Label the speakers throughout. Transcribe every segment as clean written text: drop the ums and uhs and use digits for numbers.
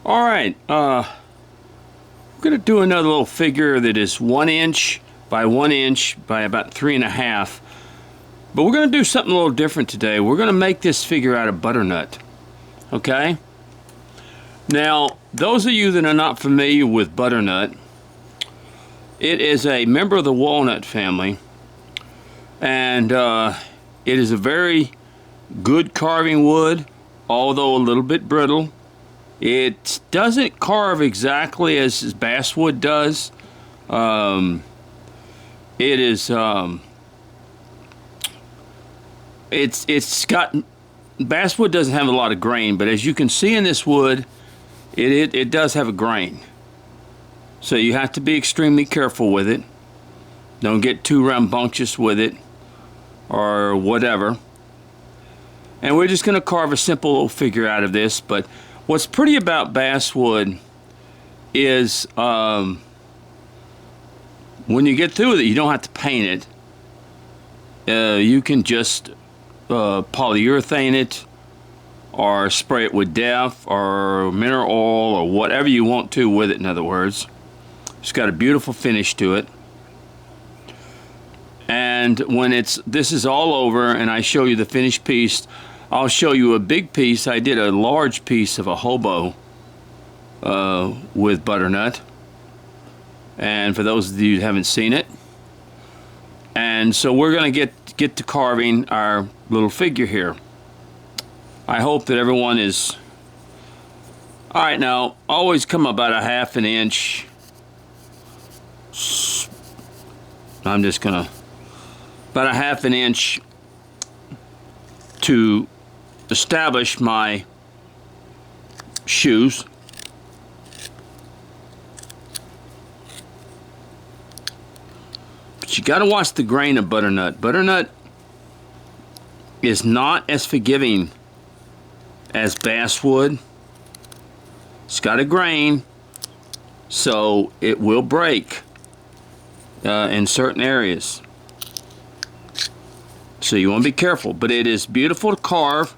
Speaker 1: Alright, we're going to do another little figure that is 1 inch by 1 inch by about 3.5. But we're going to do something a little different today. We're going to make this figure out of butternut. Okay? Now, those of you that are not familiar with butternut, it is a member of the walnut family. And it is a very good carving wood, although a little bit brittle. It doesn't carve exactly as basswood does. It's got, basswood doesn't have a lot of grain, but as you can see in this wood, it does have a grain. So you have to be extremely careful with it. Don't get too rambunctious with it or whatever. And we're just going to carve a simple little figure out of this. But what's pretty about basswood is when you get through with it, you don't have to paint it. You can just polyurethane it or spray it with DEF or mineral oil or whatever you want to with it, in other words. It's got a beautiful finish to it. And when this is all over and I show you the finished piece, I'll show you a big piece. I did a large piece of a hobo with butternut. And for those of you who haven't seen it. And so we're going to get to carving our little figure here. I hope that everyone is... Alright, now, always come about a 1/2 inch. I'm just going to... About a 1/2 inch to establish my shoes. But you got to watch the grain of butternut. Butternut is not as forgiving as basswood. It's got a grain, so it will break in certain areas. So you want to be careful, but it is beautiful to carve,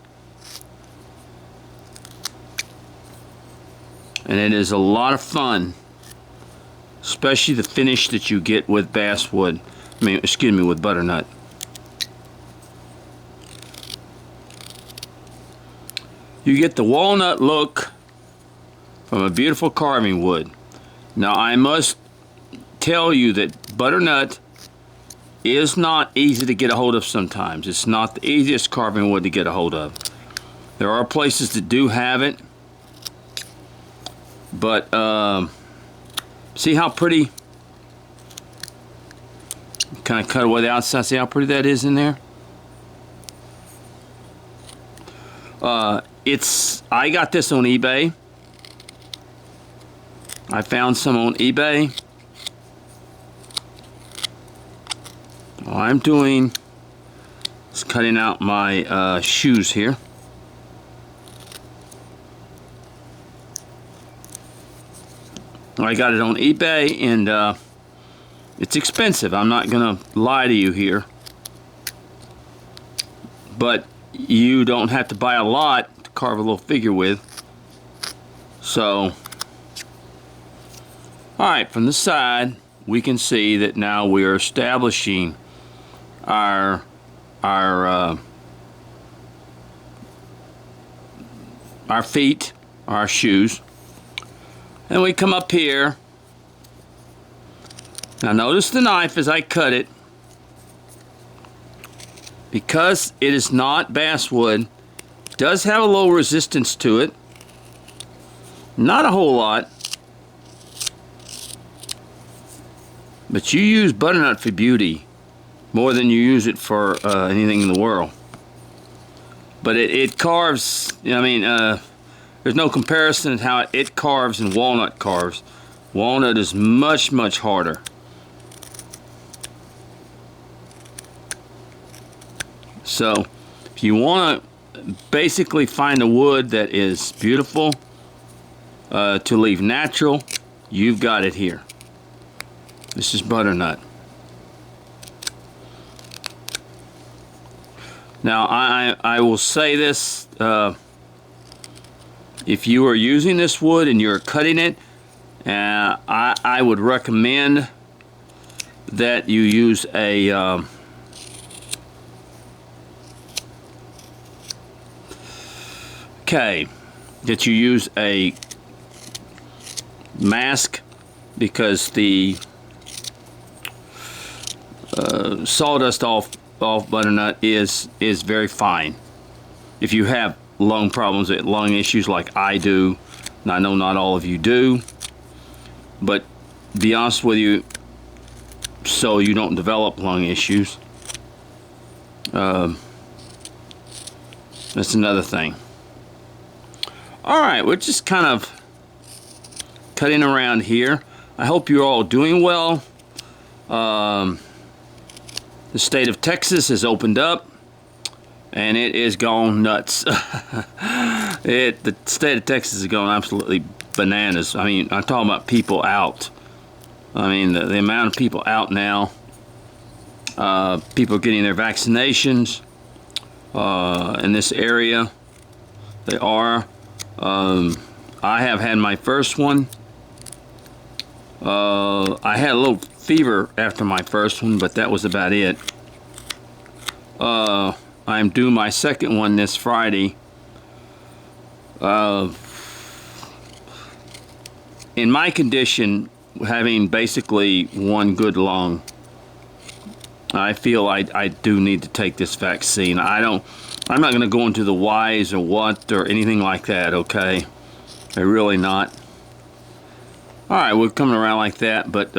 Speaker 1: and it is a lot of fun, especially the finish that you get with basswood. With butternut. You get the walnut look from a beautiful carving wood. Now I must tell you that butternut is not easy to get a hold of sometimes. It's not the easiest carving wood to get a hold of. There are places that do have it, but see how pretty, kind of cut away the outside, see how pretty that is in there? I got this on eBay. I found some on eBay. All I'm doing is cutting out my shoes here. I got it on eBay, and it's expensive. I'm not gonna lie to you here, but you don't have to buy a lot to carve a little figure with. So, alright, from the side we can see that now we are establishing our feet, our shoes. And we come up here. Now notice the knife as I cut it. Because it is not basswood, it does have a low resistance to it. Not a whole lot. But you use butternut for beauty more than you use it for anything in the world. But it carves, there's no comparison to how it carves and walnut carves. Walnut is much, much harder. So, if you want to basically find a wood that is beautiful to leave natural, you've got it here. This is butternut. Now, I will say this, if you are using this wood and you're cutting it, I would recommend that you use a that you use a mask, because the sawdust off butternut is very fine. If you have lung problems, lung issues like I do, and I know not all of you do, but to be honest with you, so you don't develop lung issues, that's another thing. Alright, we're just kind of cutting around here. I hope you're all doing well. The state of Texas has opened up, and it is gone nuts. The state of Texas is going absolutely bananas. I mean, I'm talking about people out. I mean, the amount of people out now. People getting their vaccinations in this area. They are. I have had my first one. I had a little fever after my first one, but that was about it. I'm due my second one this Friday. In my condition, having basically one good lung, I feel I do need to take this vaccine. I'm not going to go into the whys or what or anything like that, okay? I'm really not. Alright, we're coming around like that, but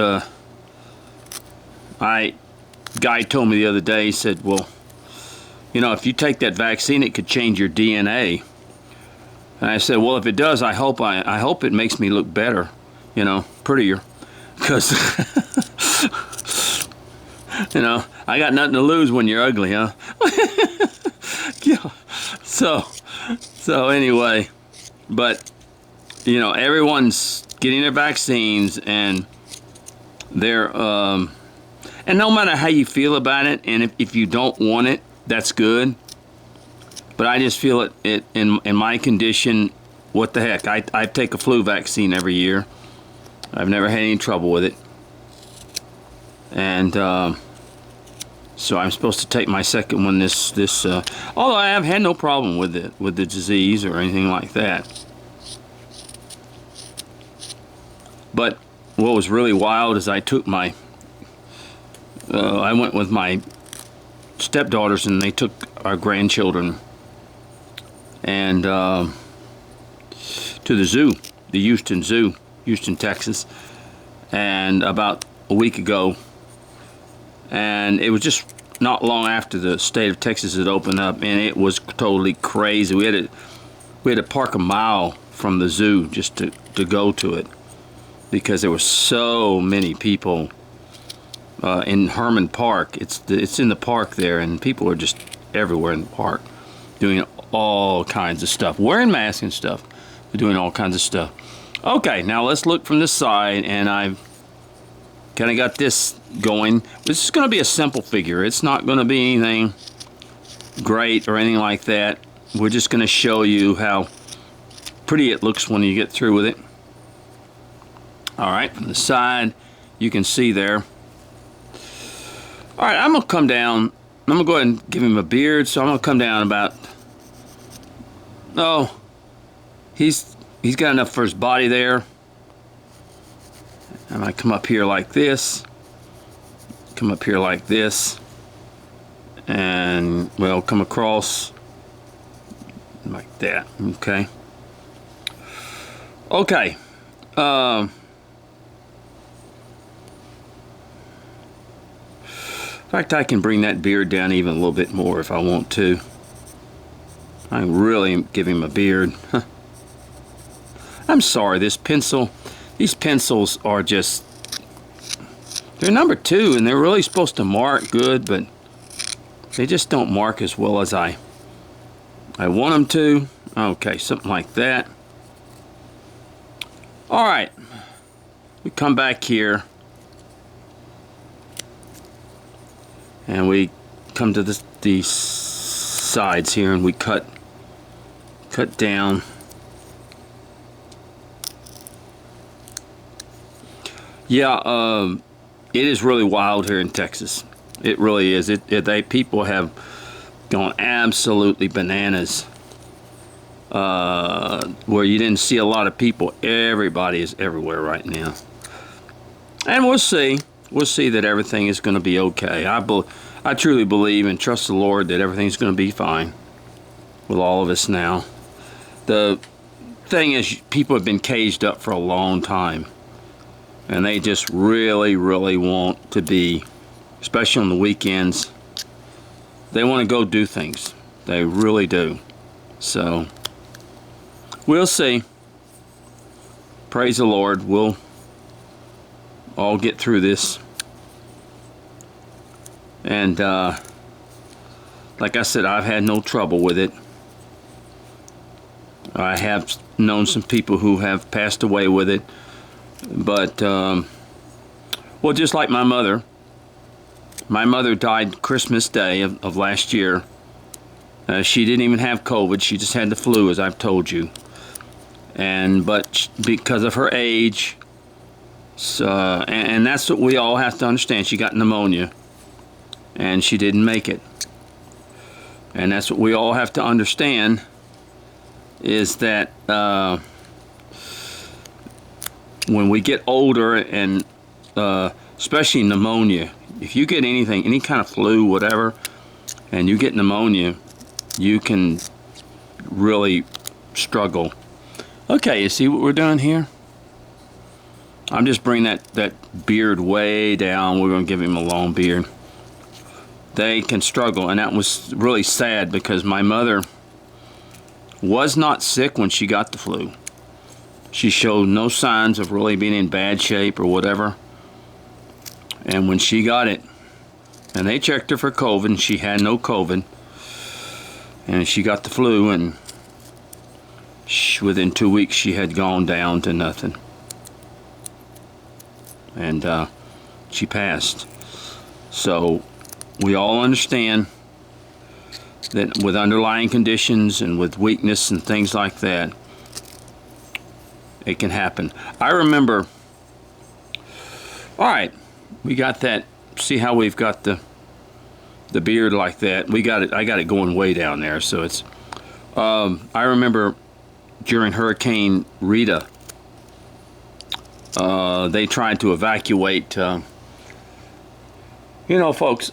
Speaker 1: guy told me the other day, he said, well, you know, if you take that vaccine, it could change your DNA. And I said, well, if it does, I hope it makes me look better, you know, prettier, because you know, I got nothing to lose when you're ugly, huh? Yeah. So anyway, but you know, everyone's getting their vaccines, and they're and no matter how you feel about it, and if you don't want it, that's good. But I just feel it in my condition, what the heck? I take a flu vaccine every year. I've never had any trouble with it, and so I'm supposed to take my second one this although I have had no problem with the disease or anything like that. But what was really wild is I took my I went with my stepdaughters, and they took our grandchildren and to the zoo, the Houston Zoo, Houston, Texas, and about a week ago, and it was just not long after the state of Texas had opened up, and it was totally crazy. We had to park a mile from the zoo just to go to it, because there were so many people in Herman Park. It's in the park there, and people are just everywhere in the park doing all kinds of stuff, wearing masks and stuff, but doing all kinds of stuff. Okay, now let's look from this side, and I've kind of got this going. This is going to be a simple figure. It's not going to be anything great or anything like that. We're just going to show you how pretty it looks when you get through with it. Alright, from the side, you can see there. Alright, I'm going to come down. I'm going to go ahead and give him a beard, so I'm going to come down about... Oh, he's got enough for his body there. I might come up here like this. Come up here like this. And, well, come across like that. Okay. Okay. In fact, I can bring that beard down even a little bit more if I want to. I really give him a beard. I'm sorry, these pencils are just, they're number 2, and they're really supposed to mark good, but they just don't mark as well as I want them to. Okay, something like that. Alright, we come back here, and we come to these sides here, and we cut down Yeah, it is really wild here in Texas. It really is. People have gone absolutely bananas. Where you didn't see a lot of people. Everybody is everywhere right now. And we'll see. We'll see that everything is going to be okay. I truly believe and trust the Lord that everything's going to be fine with all of us now. The thing is, people have been caged up for a long time. And they just really, really want to be, especially on the weekends, they want to go do things. They really do. So, we'll see. Praise the Lord. We'll all get through this. And, like I said, I've had no trouble with it. I have known some people who have passed away with it. But, well, just like my mother died Christmas Day of last year. She didn't even have COVID. She just had the flu, as I've told you. But because of her age, and that's what we all have to understand. She got pneumonia, and she didn't make it. And that's what we all have to understand, is that when we get older, and especially pneumonia, if you get anything, any kind of flu, whatever, and you get pneumonia, you can really struggle. Okay, you see what we're doing here? I'm just bringing that beard way down. We're going to give him a long beard. They can struggle, and that was really sad because my mother was not sick when she got the flu. She showed no signs of really being in bad shape or whatever. And when she got it, and they checked her for COVID, and she had no COVID, and she got the flu, and within 2 weeks she had gone down to nothing. And she passed. So we all understand that with underlying conditions and with weakness and things like that, it can happen. I remember, all right, we got that. See how we've got the beard like that? We got it. I got it going way down there. So it's. I remember during Hurricane Rita, they tried to evacuate. You know, folks,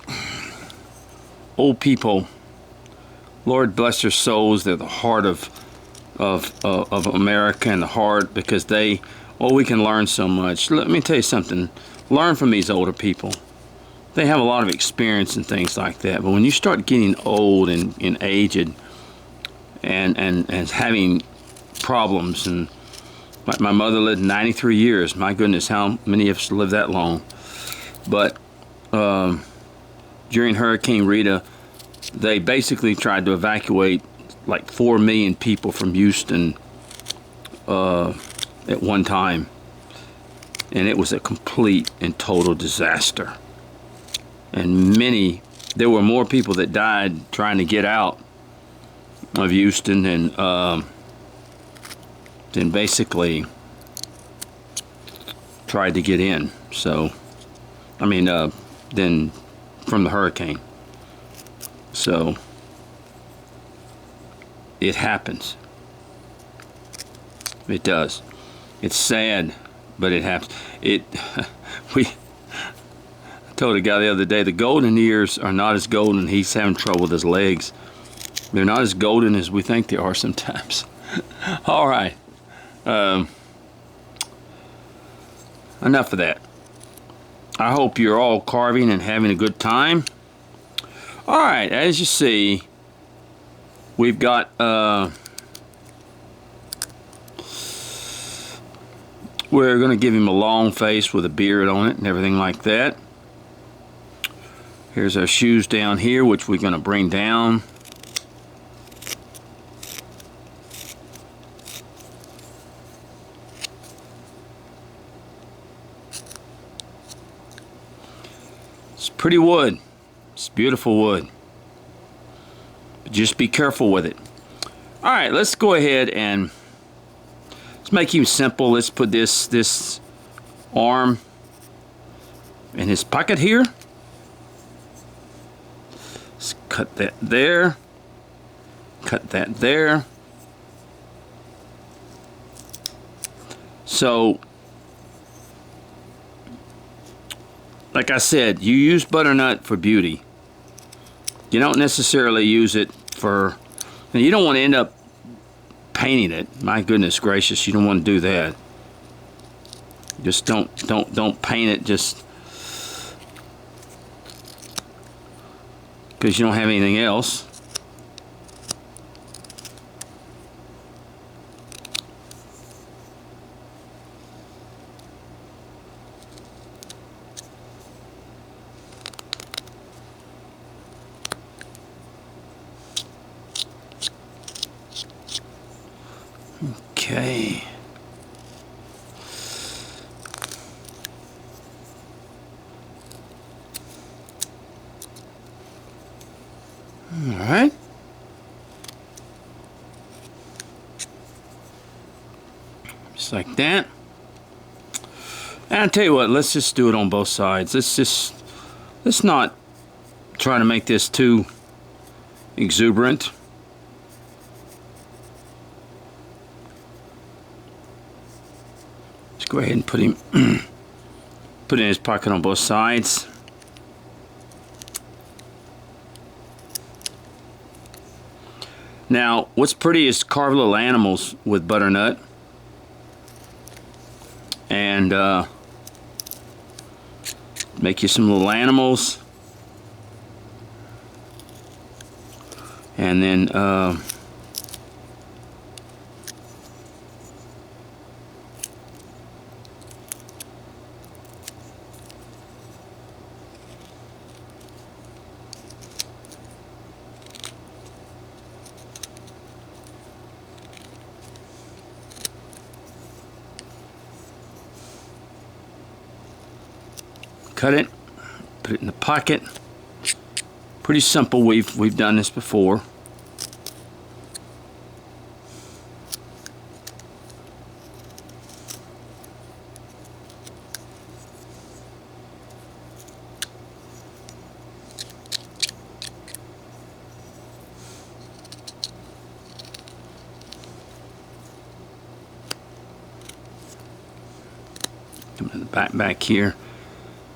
Speaker 1: old people. Lord bless their souls. They're the heart of America, and the heart, because we can learn so much. Let me tell you something. Learn from these older people. They have a lot of experience and things like that. But when you start getting old and aged and having problems, and like my mother lived 93 years. My goodness, how many of us live that long? But during Hurricane Rita, they basically tried to evacuate like 4 million people from Houston at one time. And it was a complete and total disaster. And there were more people that died trying to get out of Houston than basically tried to get in. So, I mean, then from the hurricane. So, it happens. It does. It's sad, but it happens. I told a guy the other day, the golden years are not as golden. He's having trouble with his legs. They're not as golden as we think they are sometimes. All right. Enough of that. I hope you're all carving and having a good time. All right, as you see, we've got we're going to give him a long face with a beard on it and everything like that. Here's our shoes down here, which we're going to bring down. It's pretty wood. It's beautiful wood. But just be careful with it. All right, let's go ahead and let's make him simple. Let's put this arm in his pocket here. Let's cut that there. Cut that there. So, like I said, you use butternut for beauty. You don't necessarily use it for, and you don't want to end up painting it. My goodness gracious, you don't want to do that. Just don't paint it just because you don't have anything else. Okay. All right. Just like that. And I'll tell you what, let's just do it on both sides. Let's not try to make this too exuberant. Let's go ahead and put him put it in his pocket on both sides. Now, what's pretty is carve little animals with butternut. And make you some little animals. And then cut it, put it in the pocket. Pretty simple. We've done this before. Come to the back here.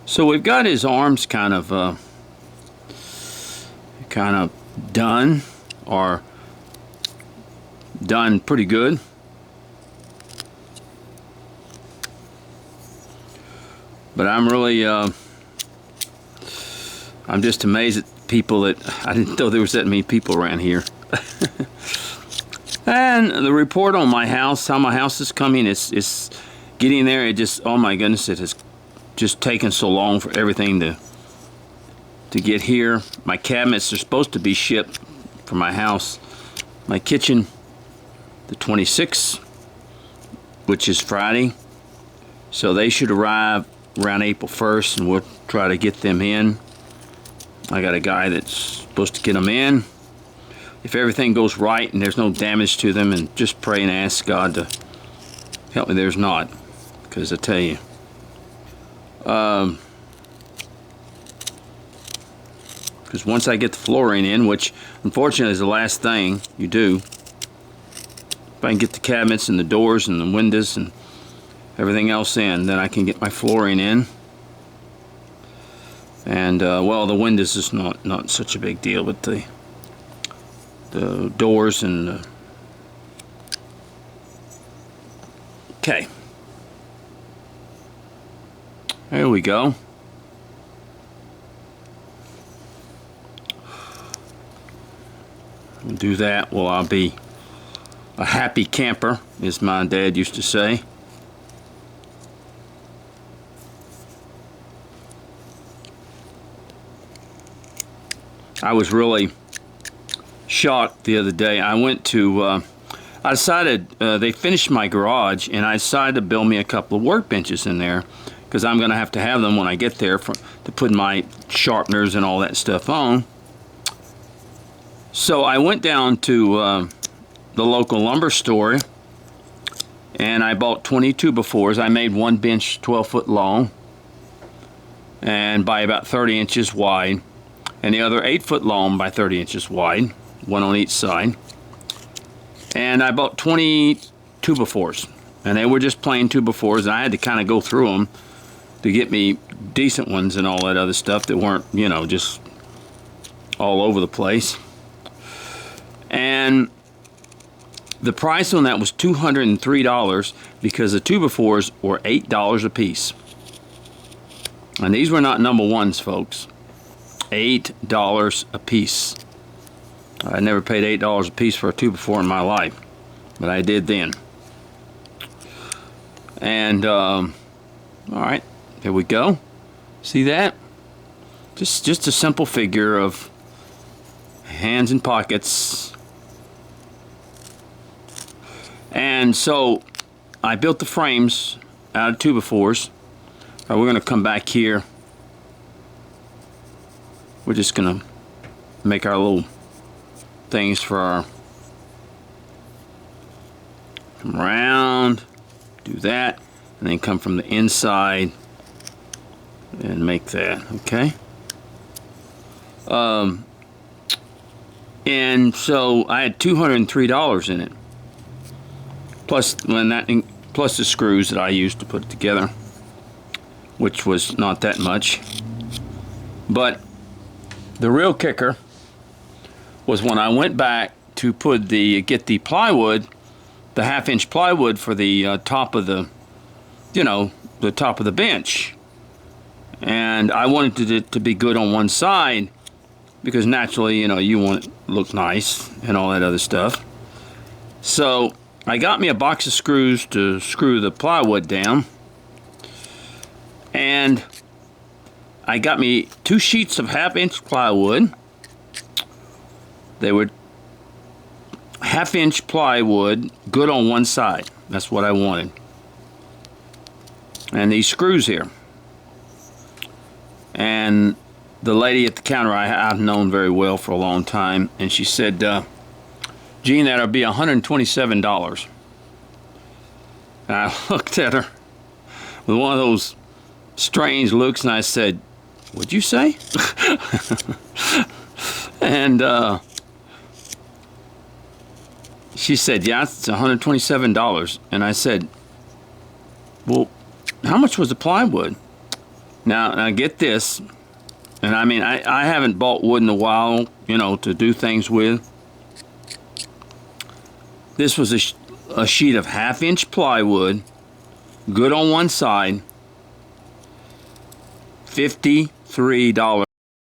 Speaker 1: So we've got his arms kind of done, or done pretty good. But I'm really, I'm just amazed at people that, I didn't know there was that many people around here. And the report on my house, how my house is coming, it's getting there. It just, oh my goodness, it has just taken so long for everything to get here. My cabinets are supposed to be shipped from my house. My kitchen, the 26th, which is Friday. So they should arrive around April 1st, and we'll try to get them in. I got a guy that's supposed to get them in. If everything goes right and there's no damage to them, and just pray and ask God to help me there's not. Because I tell you, because once I get the flooring in, which unfortunately is the last thing you do, if I can get the cabinets and the doors and the windows and everything else in, then I can get my flooring in. And well, the windows is not such a big deal, but the doors and okay, there we go. We'll do that. Well, I'll be a happy camper, as my dad used to say. I was really shocked the other day. I went to, I decided, they finished my garage, and I decided to build me a couple of workbenches in there, because I'm going to have them when I get there to put my sharpeners and all that stuff on. So I went down to the local lumber store, and I bought 22 2x4s. I made one bench 12 foot long, and by about 30 inches wide, and the other 8 foot long by 30 inches wide, one on each side. And I bought 20 2x4s, and they were just plain 2x4s, and I had to kind of go through them to get me decent ones and all that other stuff that weren't, you know, just all over the place. And the price on that was $203 because the 2x4s were $8 a piece. And these were not number ones, folks. $8 a piece. I never paid $8 a piece for a 2x4 in my life, but I did then. And all right, there we go. See that? Just a simple figure of hands in pockets. And so I built the frames out of 2x4s. We're going to come back here. We're just going to make our little things for our, come around, do that, and then come from the inside and make that, okay? And so I had $203 in it, plus plus the screws that I used to put it together, which was not that much. But the real kicker was when I went back to get the plywood, the 1/2-inch plywood for the top of the, you know, the top of the bench. And I wanted it to be good on one side because naturally, you know, you want it to look nice and all that other stuff. So I got me a box of screws to screw the plywood down, and I got me 2 sheets of 1/2-inch plywood. They were 1/2-inch plywood, good on one side. That's what I wanted. And these screws here. And the lady at the counter I've known very well for a long time, and she said, Gene, that'll be $127. And I looked at her with one of those strange looks, and I said, "What'd you say?" And she said, "Yeah, it's $127. And I said, "Well, how much was the plywood?" Now get this, and I mean, I haven't bought wood in a while, you know, to do things with. This was a sheet of 1/2-inch plywood, good on one side, $53.